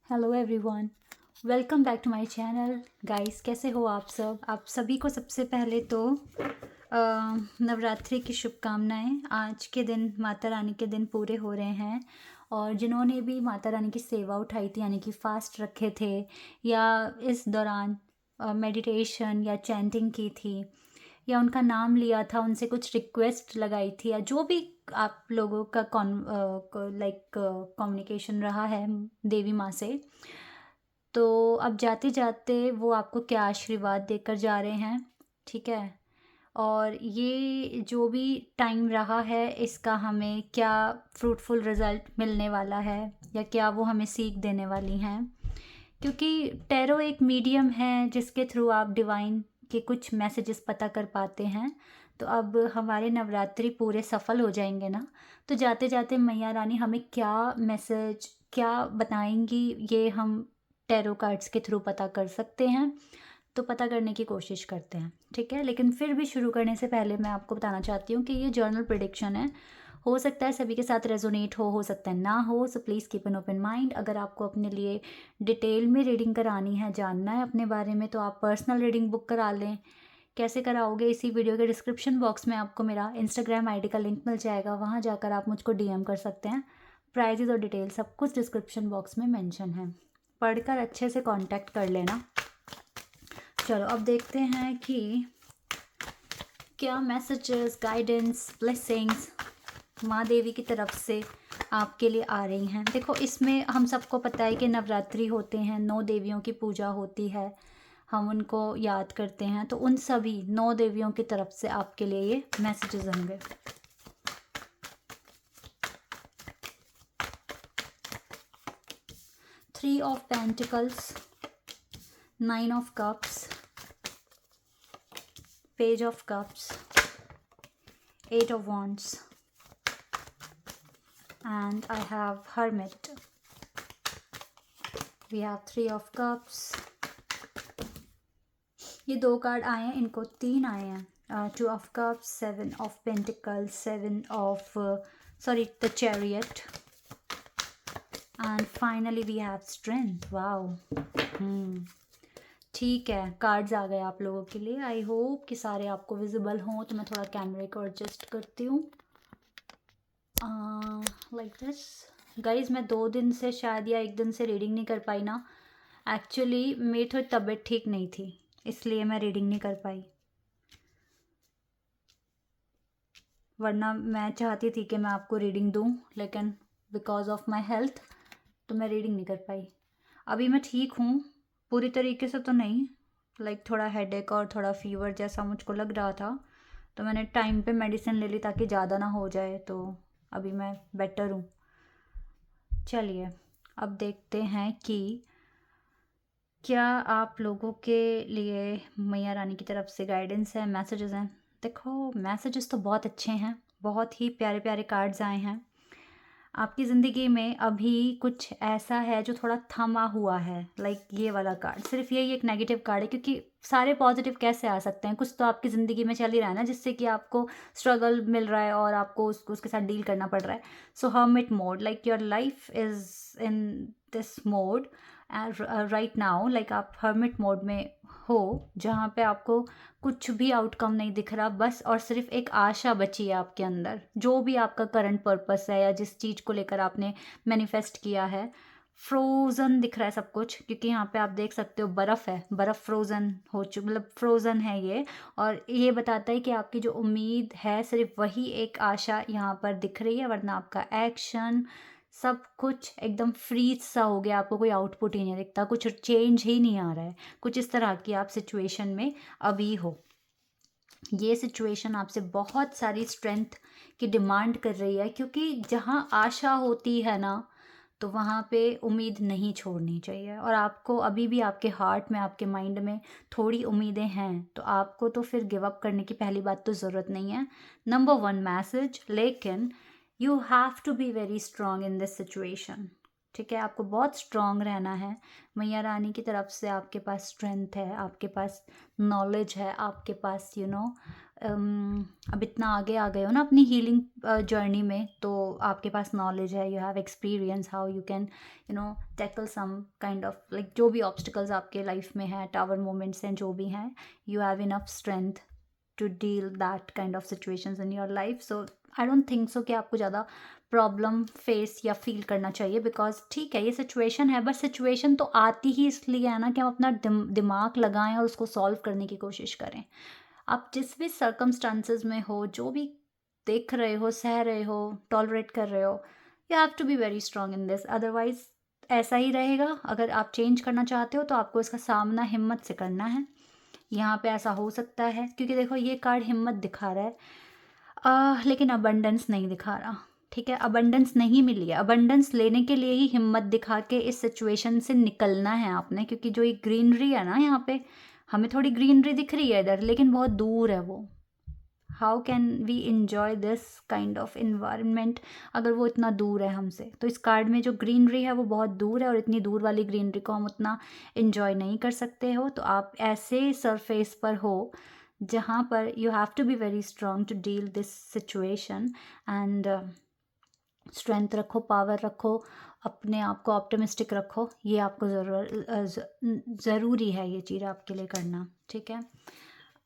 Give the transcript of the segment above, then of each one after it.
Hello everyone, welcome back to my channel. Guys, कैसे हो आप सभी को सबसे पहले तो नवरात्रि की शुभकामनाएं। आज के दिन माता रानी के दिन पूरे हो रहे हैं और जिन्होंने भी माता रानी की सेवा उठाई थी, यानी कि फास्ट रखे थे या इस दौरान मेडिटेशन या चैंटिंग की थी या उनका नाम लिया था, उनसे कुछ रिक्वेस्ट लगाई थी, या जो भी आप लोगों का कम्युनिकेशन रहा है देवी माँ से, तो अब जाते जाते वो आपको क्या आशीर्वाद देकर जा रहे हैं। ठीक है। और ये जो भी टाइम रहा है, इसका हमें क्या फ्रूटफुल रिजल्ट मिलने वाला है या क्या वो हमें सीख देने वाली हैं, क्योंकि टैरो एक मीडियम है जिसके थ्रू आप डिवाइन के कुछ मैसेजेस पता कर पाते हैं। तो अब हमारे नवरात्रि पूरे सफल हो जाएंगे ना, तो जाते जाते मैया रानी हमें क्या मैसेज क्या बताएंगी, ये हम टैरो कार्ड्स के थ्रू पता कर सकते हैं। तो पता करने की कोशिश करते हैं, ठीक है। लेकिन फिर भी शुरू करने से पहले मैं आपको बताना चाहती हूँ कि ये जर्नल प्रेडिक्शन है। हो सकता है सभी के साथ रेजोनेट हो सकता है ना हो, so please keep an open mind. अगर आपको अपने लिए डिटेल में रीडिंग करानी है, जानना है अपने बारे में, तो आप पर्सनल रीडिंग बुक करा लें। कैसे कराओगे? इसी वीडियो के डिस्क्रिप्शन बॉक्स में आपको मेरा इंस्टाग्राम आईडी का लिंक मिल जाएगा, वहाँ जाकर आप मुझको डीएम कर सकते हैं। प्राइजेज़ और डिटेल सब कुछ डिस्क्रिप्शन बॉक्स में मेंशन है, पढ़कर अच्छे से कांटेक्ट कर लेना। चलो अब देखते हैं कि क्या मैसेजेस, गाइडेंस, ब्लेसिंग्स माँ देवी की तरफ से आपके लिए आ रही हैं। देखो, इसमें हम सबको पता है कि नवरात्रि होते हैं, 9 देवियों की पूजा होती है, हम उनको याद करते हैं। तो उन सभी 9 देवियों की तरफ से आपके लिए ये मैसेजेस होंगे। Three of pentacles, 9 of cups, page of cups, 8 of wands, and I have hermit. We have 3 of cups. ये 2 कार्ड आए हैं, इनको 3 आए हैं। 2 of cups, 7 of pentacles, 7 of the chariot, and finally we have strength. wow. ठीक है, cards आ गए आप लोगों के लिए। आई होप कि सारे आपको विजिबल हों, तो मैं थोड़ा कैमरे को एडजस्ट करती हूँ लाइक दिस। गाइज, मैं 2 दिन से शायद या 1 दिन से रीडिंग नहीं कर पाई ना। एक्चुअली मेरी थोड़ी तबीयत ठीक नहीं थी, इसलिए मैं रीडिंग नहीं कर पाई, वरना मैं चाहती थी कि मैं आपको रीडिंग दूं, लेकिन बिकॉज ऑफ माई हेल्थ तो मैं रीडिंग नहीं कर पाई। अभी मैं ठीक हूँ, पूरी तरीके से तो नहीं, थोड़ा हेडेक और थोड़ा फीवर जैसा मुझको लग रहा था, तो मैंने टाइम पे मेडिसिन ले ली ताकि ज़्यादा ना हो जाए। तो अभी मैं बेटर हूँ। चलिए अब देखते हैं कि क्या आप लोगों के लिए मैया रानी की तरफ से गाइडेंस है, मैसेजेस हैं। देखो, मैसेजेस तो बहुत अच्छे हैं, बहुत ही प्यारे प्यारे कार्ड्स आए हैं। आपकी ज़िंदगी में अभी कुछ ऐसा है जो थोड़ा थमा हुआ है, ये वाला कार्ड, सिर्फ यही एक नेगेटिव कार्ड है, क्योंकि सारे पॉजिटिव कैसे आ सकते हैं? कुछ तो आपकी ज़िंदगी में चल ही रहा है ना, जिससे कि आपको स्ट्रगल मिल रहा है और आपको उसके साथ डील करना पड़ रहा है। So hermit mode, your life is in this mode right now, आप हर्मिट मोड में हो, जहाँ पे आपको कुछ भी आउटकम नहीं दिख रहा, बस और सिर्फ एक आशा बची है आपके अंदर। जो भी आपका करंट पर्पस है या जिस चीज़ को लेकर आपने मैनिफेस्ट किया है, फ्रोज़न दिख रहा है सब कुछ, क्योंकि यहाँ पे आप देख सकते हो बर्फ़ है, बर्फ़ फ्रोज़न हो चुकी, फ्रोज़न है ये। और ये बताता है कि आपकी जो उम्मीद है, सिर्फ वही एक आशा यहाँ पर दिख रही है, वरना आपका एक्शन सब कुछ एकदम फ्रीज सा हो गया, आपको कोई आउटपुट ही नहीं दिखता, कुछ चेंज ही नहीं आ रहा है। कुछ इस तरह की आप सिचुएशन में अभी हो। ये सिचुएशन आपसे बहुत सारी स्ट्रेंथ की डिमांड कर रही है, क्योंकि जहाँ आशा होती है ना, तो वहाँ पे उम्मीद नहीं छोड़नी चाहिए। और आपको अभी भी आपके हार्ट में, आपके माइंड में थोड़ी उम्मीदें हैं, तो आपको तो फिर गिव अप करने की पहली बात तो ज़रूरत नहीं है। नंबर 1 मैसेज, लेकिन you have to be very strong in this situation. ठीक है, आपको बहुत स्ट्रांग रहना है। मैया रानी की तरफ से आपके पास स्ट्रेंथ है, आपके पास नॉलेज है, आपके पास अब इतना आगे आ गए हो ना अपनी हीलिंग जर्नी में, तो आपके पास नॉलेज है, you have experience how you can tackle some kind of like जो भी ऑब्स्टिकल्स आपके लाइफ में हैं, टावर मोमेंट्स हैं जो भी हैं, you have enough strength to deal that kind of situations in your life. So I don't think so कि आपको ज़्यादा प्रॉब्लम फेस या फील करना चाहिए, बिकॉज ठीक है ये सिचुएशन है, बट सिचुएशन तो आती ही इसलिए है ना कि हम अपना दिमाग लगाएं और उसको सॉल्व करने की कोशिश करें. आप जिस भी सर्कमस्टांसेस में हो, जो भी देख रहे हो, सह रहे हो, टॉलरेट कर रहे हो, you have to be very strong in this. Otherwise ऐसा ही रहेगा. अगर आप चेंज करना चाहते हो तो आपको इसका सामना हिम्मत से करना है. यहाँ पे ऐसा हो सकता है क्योंकि देखो ये कार्ड हिम्मत दिखा रहा है, लेकिन अबंडेंस नहीं दिखा रहा. ठीक है, अबंडेंस नहीं मिली है. अबंडेंस लेने के लिए ही हिम्मत दिखा के इस सिचुएशन से निकलना है आपने, क्योंकि जो ये ग्रीनरी है ना यहाँ पे, हमें थोड़ी ग्रीनरी दिख रही है इधर, लेकिन बहुत दूर है वो. How can we enjoy this kind of environment अगर वो इतना दूर है हमसे. तो इस कार्ड में जो ग्रीनरी है वो बहुत दूर है, और इतनी दूर वाली ग्रीनरी को हम उतना इंजॉय नहीं कर सकते हो. तो आप ऐसे सरफेस पर हो जहाँ पर you have to be very strong to deal this situation. And strength रखो, पावर रखो, अपने आप को ऑप्टिमिस्टिक रखो. ये आपको ज़रूरी है ये चीज़ आपके लिए करना. ठीक है,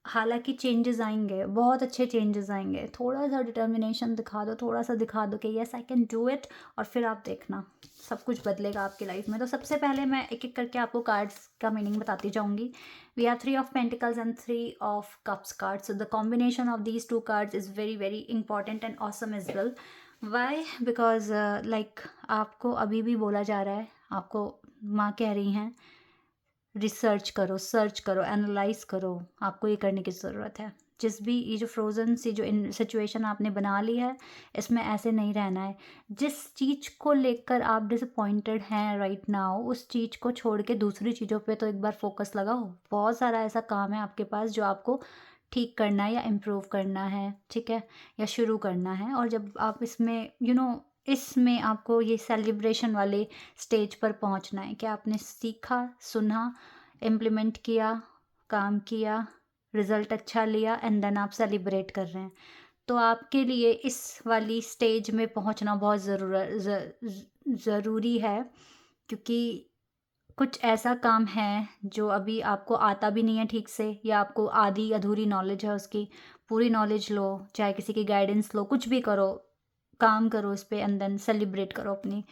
हालांकि चेंजेस आएंगे, बहुत अच्छे चेंजेस आएंगे. थोड़ा सा डिटर्मिनेशन दिखा दो, थोड़ा सा दिखा दो कि yes I can do it, और फिर आप देखना सब कुछ बदलेगा आपकी लाइफ में. तो सबसे पहले मैं एक एक करके आपको कार्ड्स का मीनिंग बताती जाऊंगी. We have 3 of pentacles and 3 of cups cards. So the combination of these 2 cards is very very important and awesome as well. Why? Because like आपको अभी भी बोला जा रहा है, आपको माँ कह रही हैं रिसर्च करो, सर्च करो, एनालाइज करो. आपको ये करने की ज़रूरत है. जिस भी ये जो फ्रोज़न सी जो इन सिचुएशन आपने बना ली है, इसमें ऐसे नहीं रहना है. जिस चीज़ को लेकर आप डिसअपॉइंटेड हैं राइट नाउ, उस चीज़ को छोड़ के दूसरी चीज़ों पे तो एक बार फोकस लगाओ. बहुत सारा ऐसा काम है आपके पास जो आपको ठीक करना है या इम्प्रूव करना है. ठीक है, या शुरू करना है. और जब आप इसमें इसमें आपको ये सेलिब्रेशन वाले स्टेज पर पहुंचना है कि आपने सीखा, सुना, इम्प्लीमेंट किया, काम किया, रिज़ल्ट अच्छा लिया, एंड देन आप सेलिब्रेट कर रहे हैं. तो आपके लिए इस वाली स्टेज में पहुंचना बहुत ज़रूरी है, क्योंकि कुछ ऐसा काम है जो अभी आपको आता भी नहीं है ठीक से, या आपको आधी अधूरी नॉलेज है उसकी. पूरी नॉलेज लो, चाहे किसी की गाइडेंस लो, कुछ भी करो, काम करो इस पे, एंड देन सेलिब्रेट करो अपनी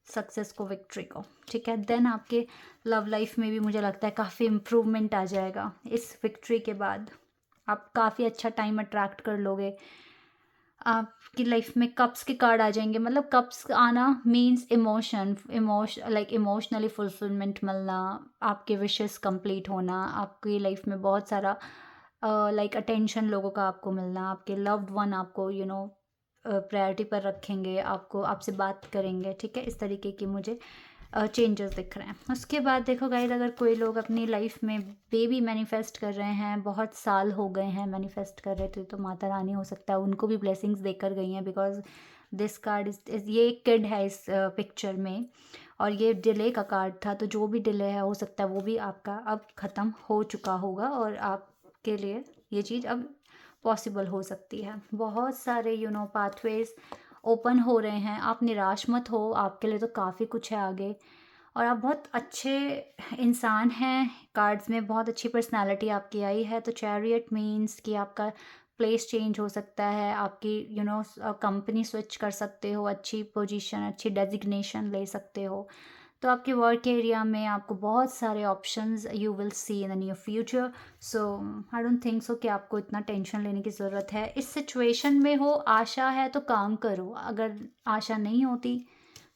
सक्सेस को, विक्ट्री को. ठीक है, देन आपके लव लाइफ में भी मुझे लगता है काफ़ी इम्प्रूवमेंट आ जाएगा. इस विक्ट्री के बाद आप काफ़ी अच्छा टाइम अट्रैक्ट कर लोगे. आपकी लाइफ में कप्स के कार्ड आ जाएंगे. मतलब कप्स आना मीन्स लाइक इमोशनली फुलफिलमेंट मिलना, आपके विशेस कंप्लीट होना, आपकी लाइफ में बहुत सारा लाइक अटेंशन लोगों का आपको मिलना, आपके लव्ड वन आपको प्रायोरिटी पर रखेंगे, आपको आपसे बात करेंगे. ठीक है, इस तरीके की मुझे चेंजेस दिख रहे हैं. उसके बाद देखो गाइस, अगर कोई लोग अपनी लाइफ में बेबी मैनिफेस्ट कर रहे हैं, बहुत साल हो गए हैं मैनिफेस्ट कर रहे थे, तो माता रानी हो सकता है उनको भी ब्लेसिंग्स देकर गई हैं. बिकॉज दिस कार्ड इज ये एक किड है इस पिक्चर में, और ये डिले का कार्ड था. तो जो भी डिले है हो सकता है वो भी आपका अब ख़त्म हो चुका होगा, और आपके लिए ये चीज़ अब पॉसिबल हो सकती है. बहुत सारे पाथवेज ओपन हो रहे हैं. आप निराश मत हो, आपके लिए तो काफ़ी कुछ है आगे, और आप बहुत अच्छे इंसान हैं. कार्ड्स में बहुत अच्छी पर्सनालिटी आपकी आई है. तो चैरियट मीन्स कि आपका प्लेस चेंज हो सकता है, आपकी कंपनी स्विच कर सकते हो, अच्छी पोजीशन, अच्छी डेजिग्नेशन ले सकते हो. तो आपके वर्क एरिया में आपको बहुत सारे options you will C in the near future. So I don't think so कि आपको इतना टेंशन लेने की ज़रूरत है. इस सिचुएशन में हो, आशा है तो काम करो. अगर आशा नहीं होती,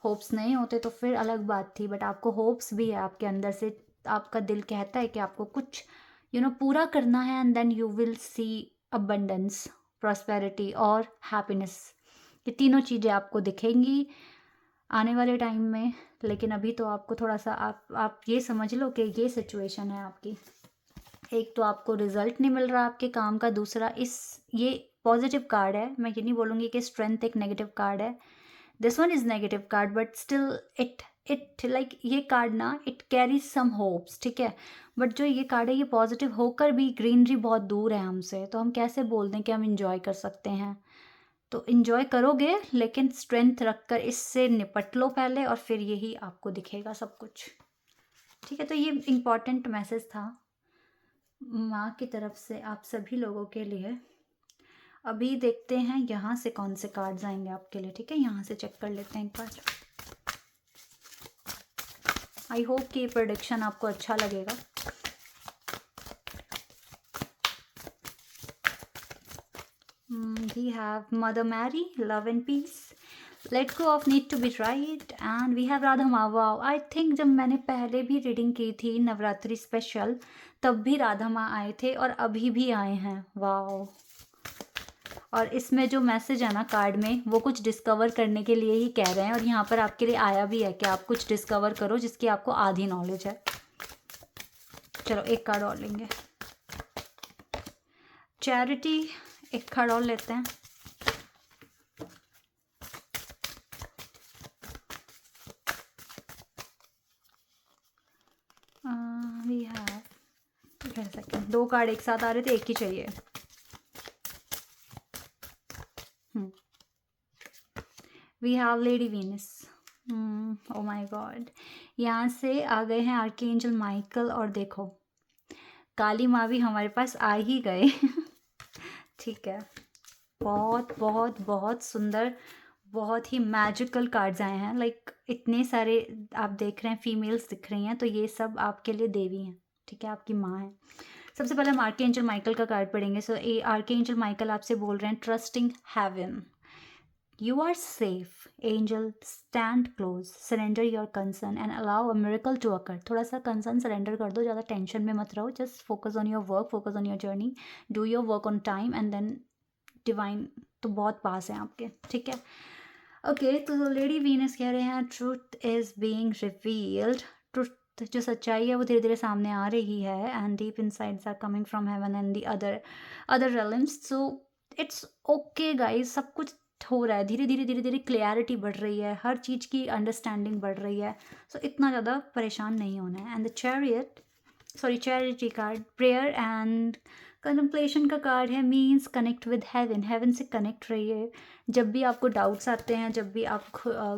होप्स नहीं होते, तो फिर अलग बात थी. बट आपको होप्स भी है आपके अंदर से, आपका दिल कहता है कि आपको कुछ पूरा करना है, and then you will see abundance, prosperity और हैप्पीनेस. ये तीनों चीज़ें आपको दिखेंगी आने वाले टाइम में. लेकिन अभी तो आपको थोड़ा सा आप ये समझ लो कि ये सिचुएशन है आपकी. एक तो आपको रिजल्ट नहीं मिल रहा आपके काम का, दूसरा ये पॉजिटिव कार्ड है. मैं ये नहीं बोलूँगी कि स्ट्रेंथ एक नेगेटिव कार्ड है. This one is negative card, but still it it like ये कार्ड ना इट कैरी सम होप्स, ठीक है, बट जो ये कार्ड है ये पॉजिटिव होकर भी ग्रीनरी बहुत दूर है हमसे, तो हम कैसे बोल दें कि हम इंजॉय कर सकते हैं। तो इंजॉय करोगे लेकिन स्ट्रेंथ रखकर इससे निपट लो पहले, और फिर यही आपको दिखेगा सब कुछ, ठीक है। तो ये इम्पॉर्टेंट मैसेज था माँ की तरफ से आप सभी लोगों के लिए। अभी देखते हैं यहाँ से कौन से कार्ड्स आएंगे आपके लिए, ठीक है, यहाँ से चेक कर लेते हैं एक बार। आई होप कि ये प्रेडिक्शन आपको अच्छा लगेगा। We have Mother Mary, love and peace. Let go of need to be right. And we have Radha माँ। वाओ, आई थिंक जब मैंने पहले भी रीडिंग की थी नवरात्रि स्पेशल, तब भी राधा माँ आए थे और अभी भी आए हैं। वाओ, और इसमें जो मैसेज है ना कार्ड में, वो कुछ डिस्कवर करने के लिए ही कह रहे हैं, और यहाँ पर आपके लिए आया भी है कि आप कुछ डिस्कवर करो जिसकी आपको आधी नॉलेज है। चलो एक कार्ड और लेंगे, चैरिटी, एक कार्ड और लेते हैं। वी हैव, सेकेंड, दो कार्ड एक साथ आ रहे थे, एक ही चाहिए। We have lady Venus. Oh my God, यहाँ से आ गए हैं आर्कएंजल माइकल, और देखो काली माँ भी हमारे पास आ ही गए ठीक है, बहुत बहुत बहुत सुंदर, बहुत ही मैजिकल कार्ड्स आए हैं। लाइक इतने सारे आप देख रहे हैं, फीमेल्स दिख रही हैं, तो ये सब आपके लिए देवी हैं, ठीक है, आपकी माँ है। सबसे पहले हम आर्कएंजल माइकल का कार्ड पढ़ेंगे। सो ये आर्कएंजल माइकल आपसे बोल रहे हैं, trusting heaven, you are safe angel, stand close, surrender your concern and allow a miracle to occur. थोड़ा सा कंसर्न सरेंडर कर दो, ज़्यादा टेंशन में मत रहो, just focus on your work, focus on your journey, do your work on time, and then divine तो बहुत पास है आपके, ठीक है। ओके, तो लेडी वीनस कह रहे हैं, truth is being revealed, truth जो सच्चाई है वो धीरे धीरे सामने आ रही है, and deep insides are coming from heaven and the other realms. So it's okay guys, सब कुछ हो रहा है धीरे धीरे धीरे धीरे, क्लियरिटी बढ़ रही है, हर चीज़ की अंडरस्टैंडिंग बढ़ रही है, सो इतना ज़्यादा परेशान नहीं होना है। And the chariot, sorry charity card, prayer and contemplation का कार्ड है, means connect with heaven, heaven से कनेक्ट रहिए। जब भी आपको डाउट्स आते हैं, जब भी आप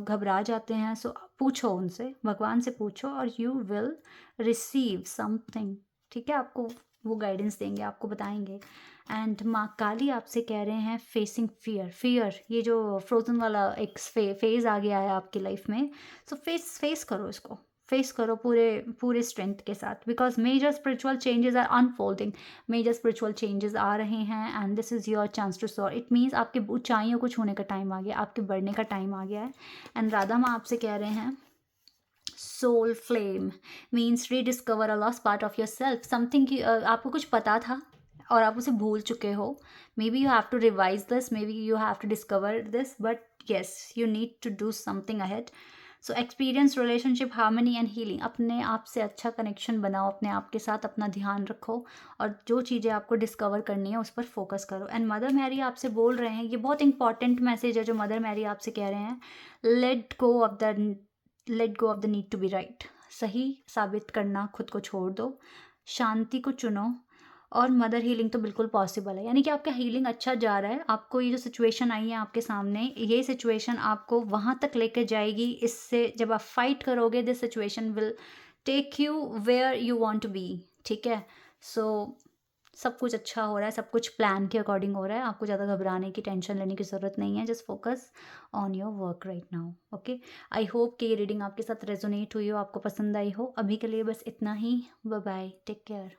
घबरा जाते हैं, सो पूछो उनसे, भगवान से पूछो, और यू विल रिसीव समथिंग, ठीक है, आपको वो गाइडेंस देंगे, आपको बताएंगे। एंड माँ काली आपसे कह रहे हैं, फेसिंग फियर, फियर ये जो फ्रोजन वाला एक फेज आ गया है आपकी लाइफ में, सो फेस करो इसको, फेस करो पूरे स्ट्रेंथ के साथ, because major spiritual changes are unfolding, major spiritual changes आ रहे हैं, and this is your chance to soar. It means आपके ऊंचाइयों को छूने का टाइम आ गया, आपके बढ़ने का टाइम आ गया है। एंड राधा माँ आपसे कह रहे हैं, soul flame means rediscover a lost part of yourself, something की आपको कुछ पता था और आप उसे भूल चुके हो। Maybe you have to revise this, maybe you have to discover this, but yes you need to do something ahead. So experience relationship harmony and healing, अपने आप से अच्छा कनेक्शन बनाओ, अपने आप के साथ अपना ध्यान रखो, और जो चीज़ें आपको डिस्कवर करनी है उस पर फोकस करो। एंड मदर मैरी आपसे बोल रहे हैं, ये बहुत इंपॉर्टेंट मैसेज है जो मदर मैरी आपसे कह रहे हैं, let go of the need to be right, सही साबित करना खुद को छोड़ दो, शांति को चुनो, और मदर हीलिंग तो बिल्कुल पॉसिबल है, यानी कि आपका हीलिंग अच्छा जा रहा है। आपको ये जो सिचुएशन आई है आपके सामने, ये सिचुएशन आपको वहाँ तक लेकर जाएगी, इससे जब आप फाइट करोगे, this situation will take you where you want to be, ठीक है। सो सब कुछ अच्छा हो रहा है, सब कुछ प्लान के अकॉर्डिंग हो रहा है, आपको ज़्यादा घबराने की, टेंशन लेने की ज़रूरत नहीं है, just focus on your work right now, okay. I hope कि ये रीडिंग आपके साथ रेजोनेट हुई हो, आपको पसंद आई हो। अभी के लिए बस इतना ही, बाय बाय, टेक केयर।